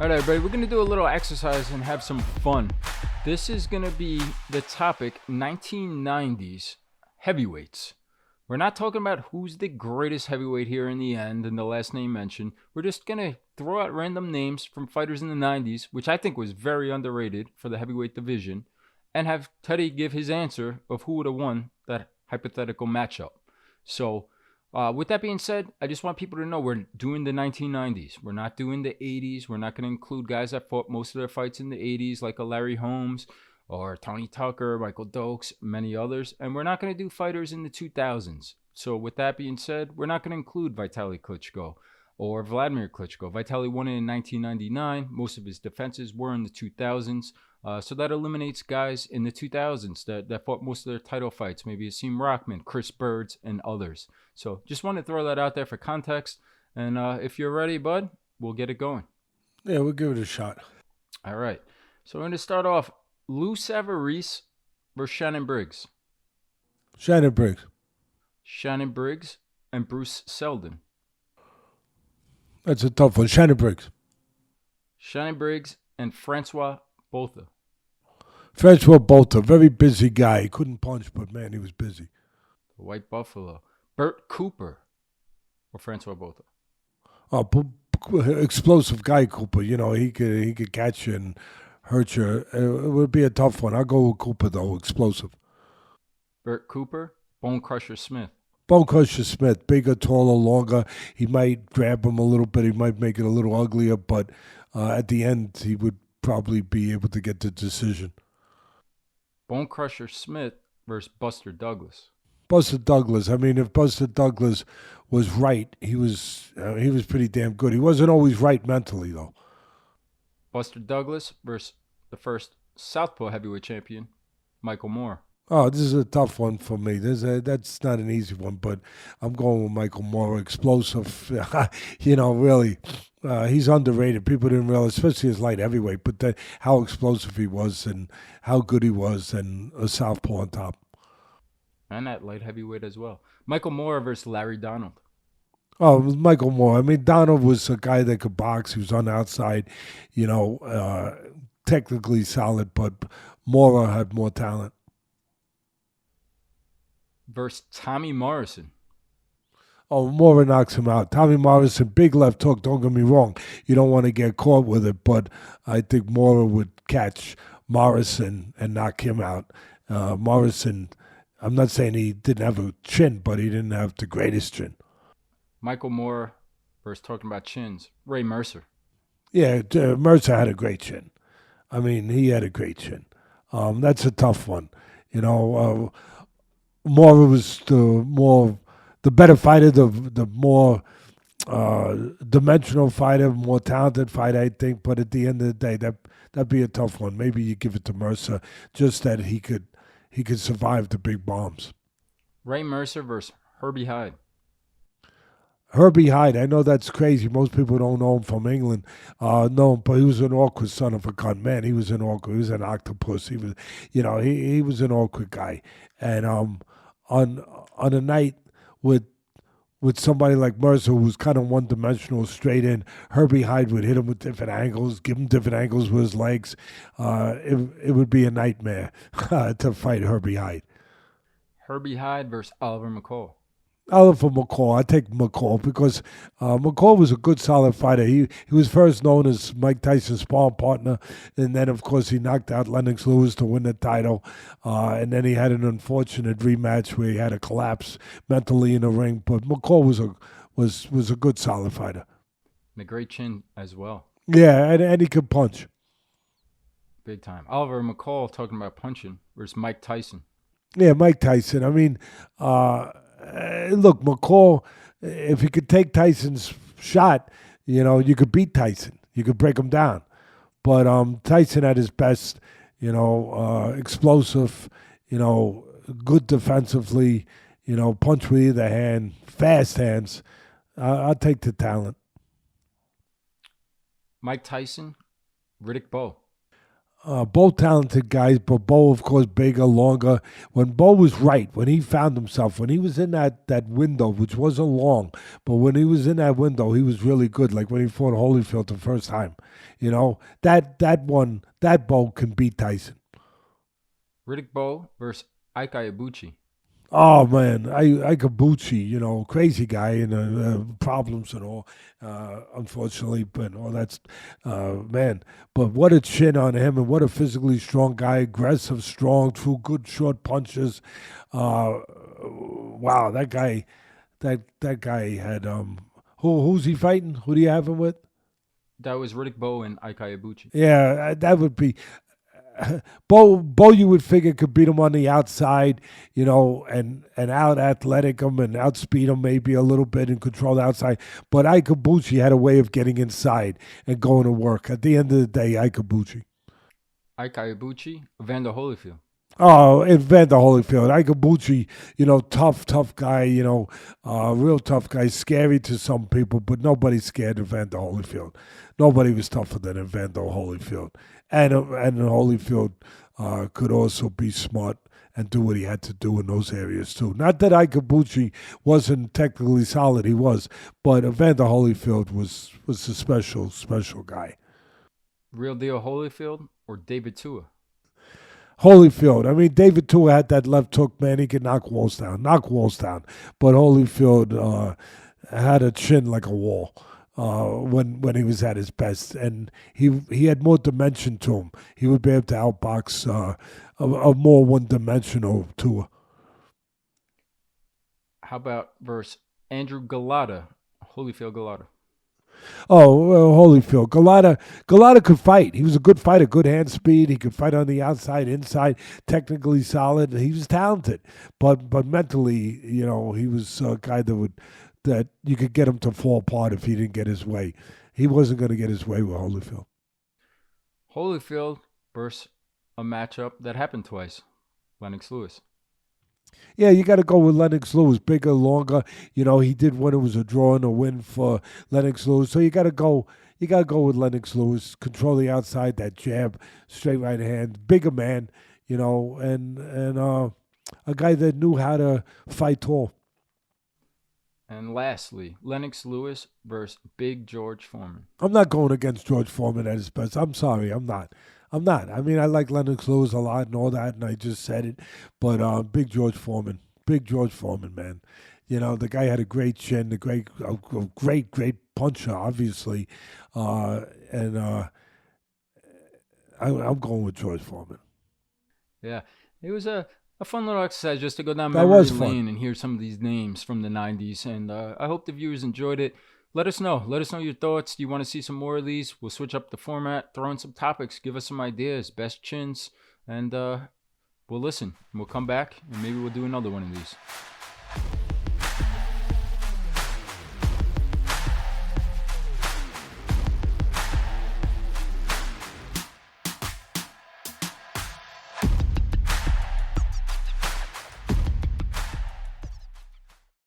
All right, everybody, we're going to do a little exercise and have some fun. This is going to be the topic 1990s heavyweights. We're not talking about who's the greatest heavyweight here in the end and the last name mentioned. We're just going to throw out random names from fighters in the 90s, which I think was very underrated for the heavyweight division, and have Teddy give his answer of who would have won that hypothetical matchup. So, with that being said, I just want people to know we're doing the 1990s. We're not doing the 80s. We're not going to include guys that fought most of their fights in the 80s, like a Larry Holmes or Tony Tucker, Michael Dokes, many others. And we're not going to do fighters in the 2000s. So with that being said, we're not going to include Vitaly Klitschko or Vladimir Klitschko. Vitaly won it in 1999. Most of his defenses were in the 2000s. So that eliminates guys in the 2000s that fought most of their title fights. Maybe Asim Rockman, Chris Birds, and others. So just want to throw that out there for context. And if you're ready, bud, we'll get it going. Yeah, we'll give it a shot. All right. So I'm going to start off. Lou Savarese versus Shannon Briggs. Shannon Briggs. Shannon Briggs and Bruce Seldon. That's a tough one. Shannon Briggs. Shannon Briggs and Francois Botha. Francois Botha, very busy guy. He couldn't punch, but man, he was busy. The White Buffalo. Bert Cooper or Francois Botha. Oh, explosive guy, Cooper. You know, he could catch you and hurt you. It would be a tough one. I'll go with Cooper, though. Explosive. Bert Cooper, Bone Crusher Smith. Bone Crusher Smith, bigger, taller, longer. He might grab him a little bit. He might make it a little uglier, but at the end, he would probably be able to get the decision. Bone Crusher Smith versus Buster Douglas. Buster Douglas. I mean, if Buster Douglas was right, he was pretty damn good. He wasn't always right mentally, though. Buster Douglas versus the first Southpaw heavyweight champion, Michael Moore. Oh, this is a tough one for me. That's not an easy one, but I'm going with Michael Moore. Explosive, really. He's underrated. People didn't realize, especially as light heavyweight, but how explosive he was and how good he was, and a southpaw on top. And at light heavyweight as well. Michael Moore versus Larry Donald. Oh, it was Michael Moore. I mean, Donald was a guy that could box. He was on the outside, technically solid, but Moore had more talent. Versus Tommy Morrison. Oh, Moore knocks him out. Tommy Morrison, big left hook, don't get me wrong. You don't want to get caught with it, but I think Moore would catch Morrison and knock him out. Morrison, I'm not saying he didn't have a chin, but he didn't have the greatest chin. Michael Moore versus, talking about chins, Ray Mercer. Yeah, Mercer had a great chin. I mean, he had a great chin. That's a tough one. Moore was the better fighter, the more dimensional fighter, more talented fighter, I think. But at the end of the day, that'd be a tough one. Maybe you give it to Mercer, just that he could survive the big bombs. Ray Mercer versus Herbie Hyde. Herbie Hyde, I know that's crazy. Most people don't know him from England. No, but he was an awkward son of a gun. Man, he was an octopus. He was, he was an awkward guy. And on a night with somebody like Mercer, who was kind of one-dimensional, straight in, Herbie Hyde would hit him with different angles, give him different angles with his legs. It would be a nightmare to fight Herbie Hyde. Herbie Hyde versus Oliver McCall. Oliver McCall. I take McCall because McCall was a good, solid fighter. He was first known as Mike Tyson's sparring partner, and then, of course, he knocked out Lennox Lewis to win the title. And then he had an unfortunate rematch where he had a collapse mentally in the ring. But McCall was a good, solid fighter. And a great chin as well. Yeah, and he could punch. Big time. Oliver McCall, talking about punching, versus Mike Tyson. Yeah, Mike Tyson. I mean, look, McCall, if he could take Tyson's shot, you could beat Tyson. You could break him down. But Tyson at his best, explosive, good defensively, punch with either hand, fast hands. I'll take the talent. Mike Tyson, Riddick Bowe. Both talented guys, but Bo, of course, bigger, longer. When Bo was right, when he found himself, when he was in that window, which wasn't long, but when he was in that window, he was really good. Like when he fought Holyfield the first time, that Bo can beat Tyson. Riddick Bowe versus Ike Ibuchi. Oh man, I Kabuchi, crazy guy and problems and all, unfortunately, but all that's man. But what a chin on him, and what a physically strong guy, aggressive, strong, true, good short punches. Wow, that guy had who's he fighting? Who do you have him with? That was Riddick Bowe and Ike Ibuchi. Yeah, that would be. Bo, you would figure could beat him on the outside, and out athletic him and outspeed him maybe a little bit and control the outside. But Ikabuchi had a way of getting inside and going to work. At the end of the day, Ikabuchi. Ike Ibuchi, Evander Holyfield. Oh, Evander Holyfield. Ikabuchi, tough guy, real tough guy. Scary to some people, but nobody's scared of Evander Holyfield. Nobody was tougher than Evander Holyfield. And Holyfield could also be smart and do what he had to do in those areas too. Not that Ikabuchi wasn't technically solid, he was, but Evander Holyfield was a special guy. Real deal Holyfield or David Tua? Holyfield. I mean, David Tua had that left hook, man. He could knock walls down. But Holyfield had a chin like a wall when he was at his best, and he had more dimension to him. He would be able to outbox a more one-dimensional Tua. How about versus Andrew Galata, Holyfield Galata? Oh, Holyfield. Galata could fight. He was a good fighter, good hand speed. He could fight on the outside, inside, technically solid. He was talented, but mentally, he was a guy that you could get him to fall apart if he didn't get his way. He wasn't going to get his way with Holyfield. Holyfield versus a matchup that happened twice, Lennox Lewis. Yeah, you got to go with Lennox Lewis, bigger, longer. He did when it was a draw and a win for Lennox Lewis. So you got to go. You got to go with Lennox Lewis. Control the outside, that jab, straight right hand, bigger man. And a guy that knew how to fight tall. And lastly, Lennox Lewis versus Big George Foreman. I'm not going against George Foreman at his best. I'm sorry, I'm not. I mean, I like Lennox Lewis a lot and all that, and I just said it. But Big George Foreman, man. The guy had a great chin, a great puncher, obviously. And I'm going with George Foreman. Yeah, it was a fun little exercise just to go down memory lane and hear some of these names from the 90s. And I hope the viewers enjoyed it. Let us know. Let us know your thoughts. Do you want to see some more of these? We'll switch up the format, throw in some topics, give us some ideas, best chins, and we'll listen. And we'll come back, and maybe we'll do another one of these.